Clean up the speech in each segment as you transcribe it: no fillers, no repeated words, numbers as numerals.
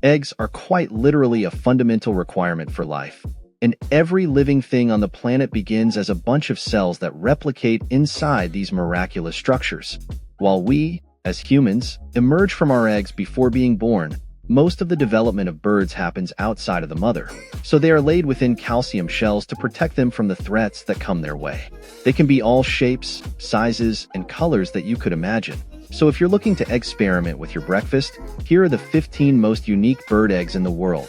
Eggs are quite literally a fundamental requirement for life, and every living thing on the planet begins as a bunch of cells that replicate inside these miraculous structures. While we, as humans, emerge from our eggs before being born, most of the development of birds happens outside of the mother, so they are laid within calcium shells to protect them from the threats that come their way. They can be all shapes, sizes, and colors that you could imagine. So if you're looking to experiment with your breakfast, here are the 15 most unique bird eggs in the world.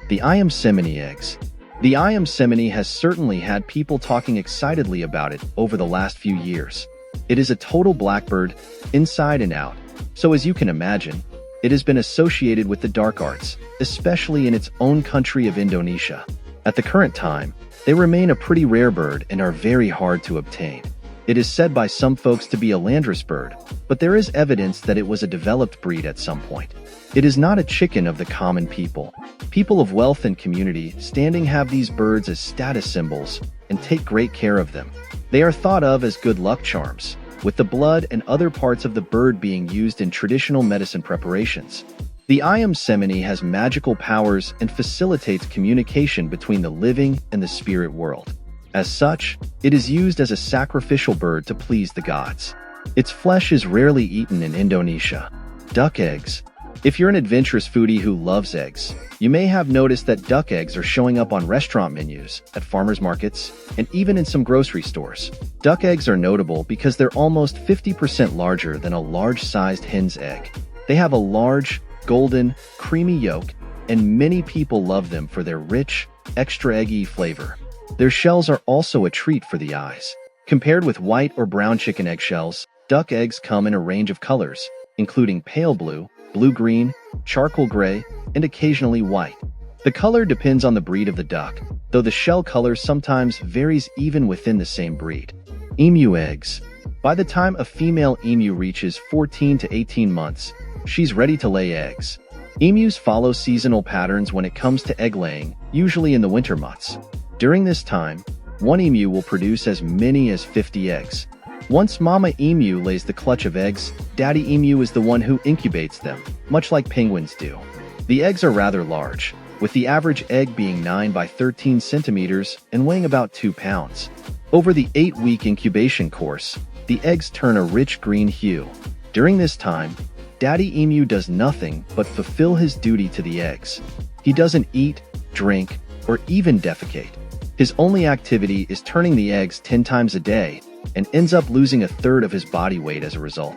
The Iam Semini eggs. The Iam Semini has certainly had people talking excitedly about it over the last few years. It is a total blackbird, inside and out, so as you can imagine, it has been associated with the dark arts, especially in its own country of Indonesia. At the current time, they remain a pretty rare bird and are very hard to obtain. It is said by some folks to be a landrace bird, but there is evidence that it was a developed breed at some point. It is not a chicken of the common people. People of wealth and community standing have these birds as status symbols and take great care of them. They are thought of as good luck charms, with the blood and other parts of the bird being used in traditional medicine preparations. The Iam Semini has magical powers and facilitates communication between the living and the spirit world. As such, it is used as a sacrificial bird to please the gods. Its flesh is rarely eaten in Indonesia. Duck eggs. If you're an adventurous foodie who loves eggs, you may have noticed that duck eggs are showing up on restaurant menus, at farmers markets, and even in some grocery stores. Duck eggs are notable because they're almost 50% larger than a large-sized hen's egg. They have a large, golden, creamy yolk, and many people love them for their rich, extra eggy flavor. Their shells are also a treat for the eyes. Compared with white or brown chicken eggshells, duck eggs come in a range of colors, including pale blue, blue-green, charcoal gray, and occasionally white. The color depends on the breed of the duck, though the shell color sometimes varies even within the same breed. Emu eggs. By the time a female emu reaches 14 to 18 months, she's ready to lay eggs. Emus follow seasonal patterns when it comes to egg laying, usually in the winter months. During this time, one emu will produce as many as 50 eggs. Once Mama Emu lays the clutch of eggs, Daddy Emu is the one who incubates them, much like penguins do. The eggs are rather large, with the average egg being 9 by 13 centimeters and weighing about 2 pounds. Over the 8-week incubation course, the eggs turn a rich green hue. During this time, Daddy Emu does nothing but fulfill his duty to the eggs. He doesn't eat, drink, or even defecate. His only activity is turning the eggs 10 times a day, and ends up losing a third of his body weight as a result.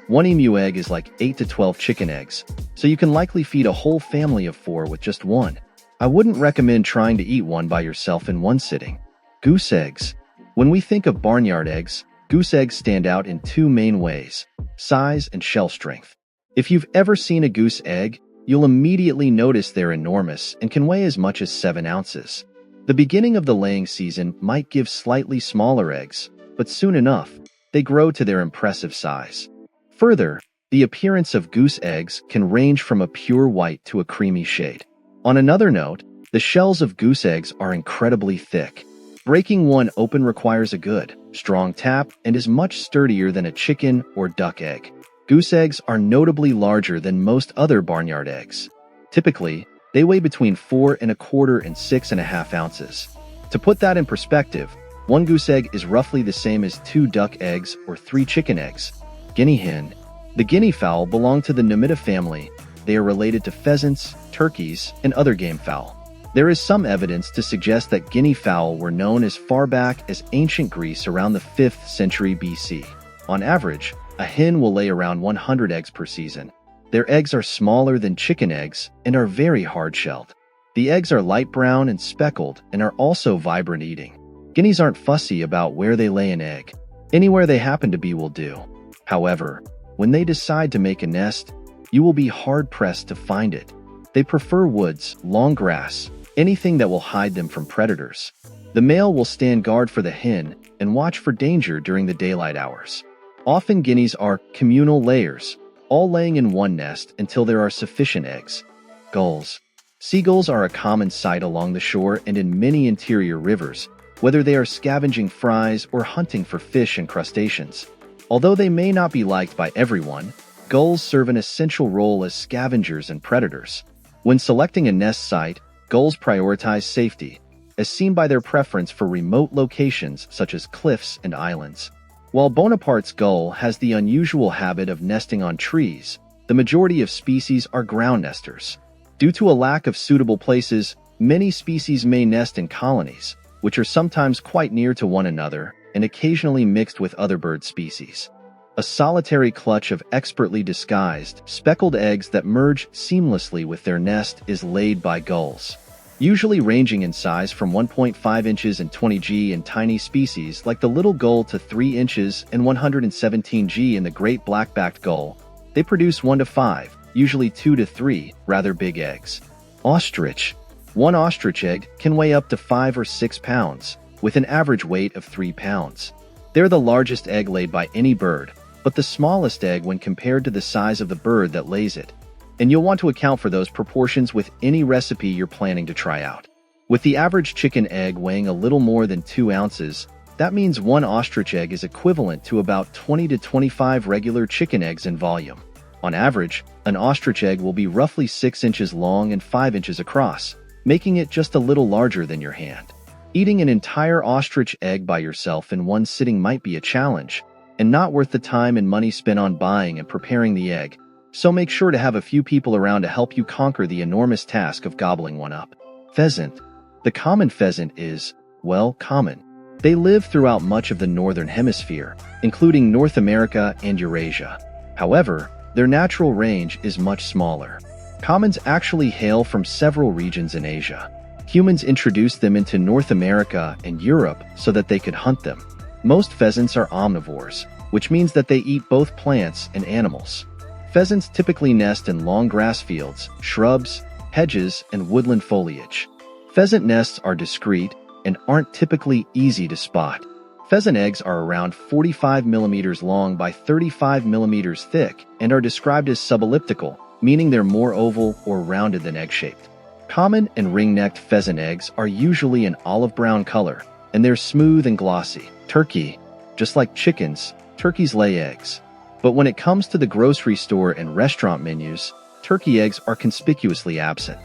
One emu egg is like 8 to 12 chicken eggs, so you can likely feed a whole family of 4 with just one. I wouldn't recommend trying to eat one by yourself in one sitting. Goose eggs. When we think of barnyard eggs, goose eggs stand out in 2 main ways: size and shell strength. If you've ever seen a goose egg, you'll immediately notice they're enormous and can weigh as much as 7 ounces. The beginning of the laying season might give slightly smaller eggs, but soon enough, they grow to their impressive size. Further, the appearance of goose eggs can range from a pure white to a creamy shade. On another note, the shells of goose eggs are incredibly thick. Breaking one open requires a good, strong tap and is much sturdier than a chicken or duck egg. Goose eggs are notably larger than most other barnyard eggs. Typically, they weigh between 4¼ and 6½ ounces. To put that in perspective, one goose egg is roughly the same as 2 duck eggs or 3 chicken eggs. Guinea hen. The guinea fowl belong to the Numida family. They are related to pheasants, turkeys, and other game fowl. There is some evidence to suggest that guinea fowl were known as far back as ancient Greece around the 5th century BC. On average, a hen will lay around 100 eggs per season. Their eggs are smaller than chicken eggs and are very hard-shelled. The eggs are light brown and speckled and are also vibrant eating. Guineas aren't fussy about where they lay an egg. Anywhere they happen to be will do. However, when they decide to make a nest, you will be hard-pressed to find it. They prefer woods, long grass, anything that will hide them from predators. The male will stand guard for the hen and watch for danger during the daylight hours. Often guineas are communal layers, all laying in one nest until there are sufficient eggs. Gulls. Seagulls are a common sight along the shore and in many interior rivers, whether they are scavenging fries or hunting for fish and crustaceans. Although they may not be liked by everyone, gulls serve an essential role as scavengers and predators. When selecting a nest site, gulls prioritize safety, as seen by their preference for remote locations such as cliffs and islands. While Bonaparte's gull has the unusual habit of nesting on trees, the majority of species are ground nesters. Due to a lack of suitable places, many species may nest in colonies, which are sometimes quite near to one another and occasionally mixed with other bird species. A solitary clutch of expertly disguised, speckled eggs that merge seamlessly with their nest is laid by gulls. Usually ranging in size from 1.5 inches and 20 g in tiny species like the little gull to 3 inches and 117 g in the great black-backed gull, they produce 1 to 5, usually 2 to 3, rather big eggs. Ostrich. One ostrich egg can weigh up to 5 or 6 pounds, with an average weight of 3 pounds. They're the largest egg laid by any bird, but the smallest egg when compared to the size of the bird that lays it. And you'll want to account for those proportions with any recipe you're planning to try out. With the average chicken egg weighing a little more than 2 ounces, that means one ostrich egg is equivalent to about 20 to 25 regular chicken eggs in volume. On average, an ostrich egg will be roughly 6 inches long and 5 inches across, making it just a little larger than your hand. Eating an entire ostrich egg by yourself in one sitting might be a challenge, and not worth the time and money spent on buying and preparing the egg, so make sure to have a few people around to help you conquer the enormous task of gobbling one up. Pheasant. The common pheasant is, well, common. They live throughout much of the northern hemisphere, including North America and Eurasia. However, their natural range is much smaller. Commons actually hail from several regions in Asia. Humans introduced them into North America and Europe so that they could hunt them. Most pheasants are omnivores, which means that they eat both plants and animals. Pheasants typically nest in long grass fields, shrubs, hedges, and woodland foliage. Pheasant nests are discreet and aren't typically easy to spot. Pheasant eggs are around 45 millimeters long by 35 millimeters thick and are described as subelliptical, meaning they're more oval or rounded than egg-shaped. Common and ring-necked pheasant eggs are usually an olive brown color, and they're smooth and glossy. Turkey. Just like chickens, turkeys lay eggs. But when it comes to the grocery store and restaurant menus, turkey eggs are conspicuously absent.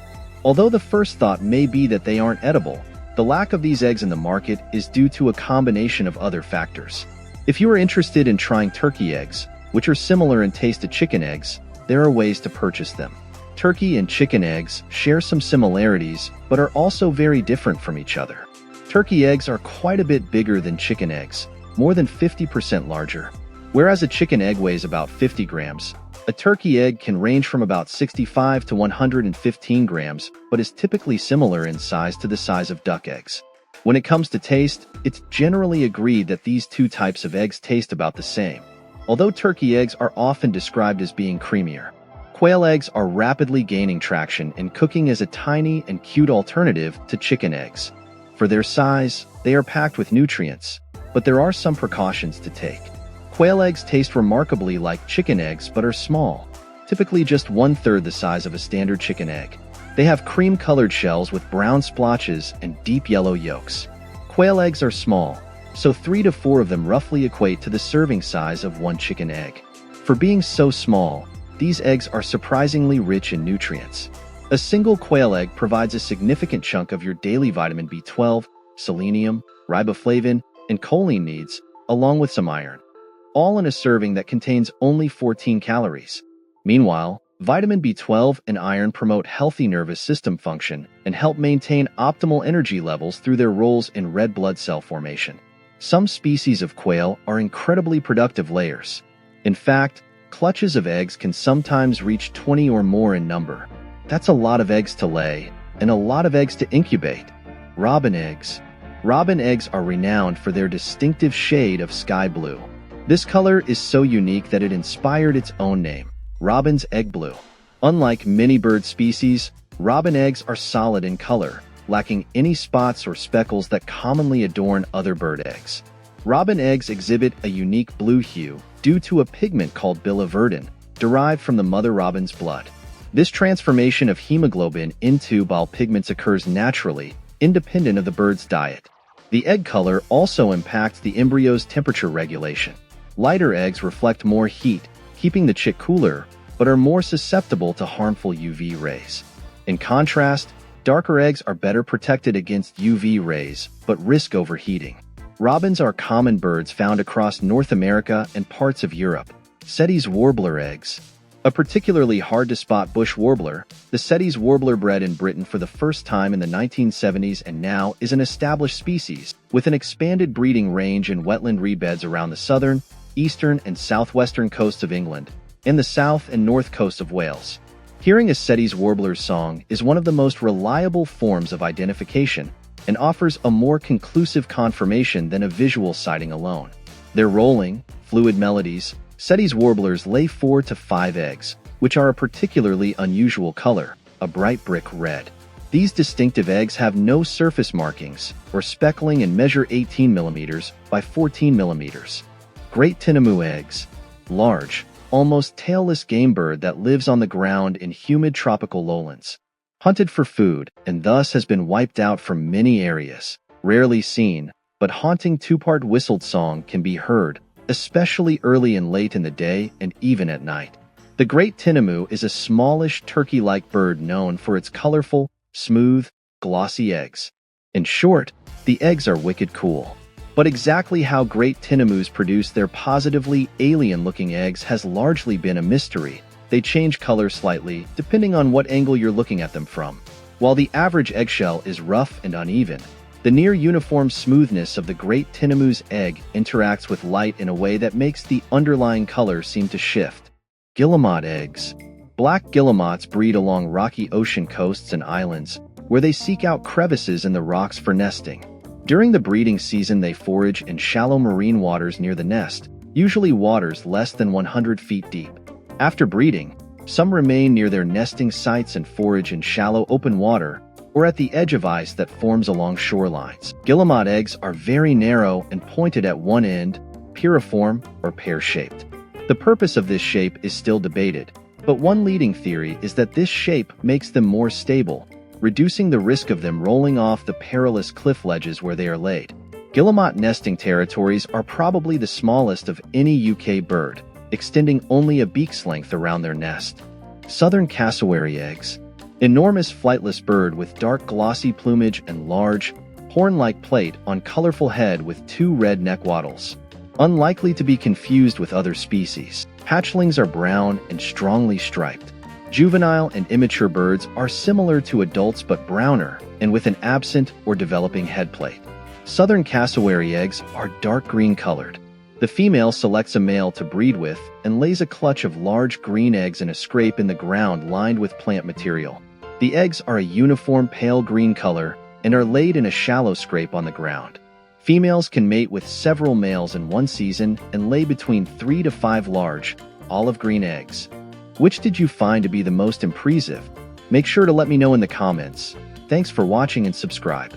Although the first thought may be that they aren't edible, the lack of these eggs in the market is due to a combination of other factors. If you are interested in trying turkey eggs, which are similar in taste to chicken eggs, there are ways to purchase them. Turkey and chicken eggs share some similarities, but are also very different from each other. Turkey eggs are quite a bit bigger than chicken eggs, more than 50% larger. Whereas a chicken egg weighs about 50 grams, a turkey egg can range from about 65 to 115 grams, but is typically similar in size to the size of duck eggs. When it comes to taste, it's generally agreed that these two types of eggs taste about the same, although turkey eggs are often described as being creamier. Quail eggs are rapidly gaining traction in cooking as a tiny and cute alternative to chicken eggs. For their size, they are packed with nutrients, but there are some precautions to take. Quail eggs taste remarkably like chicken eggs but are small, typically just 1/3 the size of a standard chicken egg. They have cream-colored shells with brown splotches and deep yellow yolks. Quail eggs are small, so 3 to 4 of them roughly equate to the serving size of one chicken egg. For being so small, these eggs are surprisingly rich in nutrients. A single quail egg provides a significant chunk of your daily vitamin B12, selenium, riboflavin, and choline needs, along with some iron, all in a serving that contains only 14 calories. Meanwhile, vitamin B12 and iron promote healthy nervous system function and help maintain optimal energy levels through their roles in red blood cell formation. Some species of quail are incredibly productive layers. In fact, clutches of eggs can sometimes reach 20 or more in number. That's a lot of eggs to lay, and a lot of eggs to incubate. Robin eggs. Robin eggs are renowned for their distinctive shade of sky blue. This color is so unique that it inspired its own name, robin's egg blue. Unlike many bird species, robin eggs are solid in color, lacking any spots or speckles that commonly adorn other bird eggs. Robin eggs exhibit a unique blue hue due to a pigment called biliverdin, derived from the mother robin's blood. This transformation of hemoglobin into bile pigments occurs naturally, independent of the bird's diet. The egg color also impacts the embryo's temperature regulation. Lighter eggs reflect more heat, keeping the chick cooler, but are more susceptible to harmful UV rays. In contrast, darker eggs are better protected against UV rays, but risk overheating. Robins are common birds found across North America and parts of Europe. Sette's warbler eggs. A particularly hard-to-spot bush warbler, the Sette's warbler bred in Britain for the first time in the 1970s and now is an established species, with an expanded breeding range in wetland reedbeds around the southern, eastern, and southwestern coasts of England, and the south and north coast of Wales. Hearing a Sette's warbler's song is one of the most reliable forms of identification and offers a more conclusive confirmation than a visual sighting alone. Their rolling, fluid melodies, Sette's warblers lay 4 to 5 eggs, which are a particularly unusual color, a bright brick red. These distinctive eggs have no surface markings or speckling and measure 18 mm by 14 mm. Great tinamou eggs. Large, almost tailless game bird that lives on the ground in humid tropical lowlands. Hunted for food and thus has been wiped out from many areas. Rarely seen, but haunting two-part whistled song can be heard, especially early and late in the day and even at night. The great tinamou is a smallish turkey-like bird known for its colorful, smooth, glossy eggs. In short, the eggs are wicked cool. But exactly how great tinamous produce their positively alien-looking eggs has largely been a mystery. They change color slightly, depending on what angle you're looking at them from. While the average eggshell is rough and uneven, the near-uniform smoothness of the great tinamou's egg interacts with light in a way that makes the underlying color seem to shift. Guillemot eggs. Black guillemots breed along rocky ocean coasts and islands, where they seek out crevices in the rocks for nesting. During the breeding season, they forage in shallow marine waters near the nest, usually waters less than 100 feet deep. After breeding, some remain near their nesting sites and forage in shallow open water or at the edge of ice that forms along shorelines. Guillemot eggs are very narrow and pointed at one end, piriform or pear-shaped. The purpose of this shape is still debated, but one leading theory is that this shape makes them more stable, reducing the risk of them rolling off the perilous cliff ledges where they are laid. Guillemot nesting territories are probably the smallest of any UK bird, extending only a beak's length around their nest. Southern cassowary eggs. Enormous flightless bird with dark glossy plumage and large, horn-like plate on colorful head with 2 red neck wattles. Unlikely to be confused with other species. Hatchlings are brown and strongly striped. Juvenile and immature birds are similar to adults but browner and with an absent or developing headplate. Southern cassowary eggs are dark green colored. The female selects a male to breed with and lays a clutch of large green eggs in a scrape in the ground lined with plant material. The eggs are a uniform pale green color and are laid in a shallow scrape on the ground. Females can mate with several males in one season and lay between 3 to 5 large, olive green eggs. Which did you find to be the most impressive? Make sure to let me know in the comments. Thanks for watching and subscribe.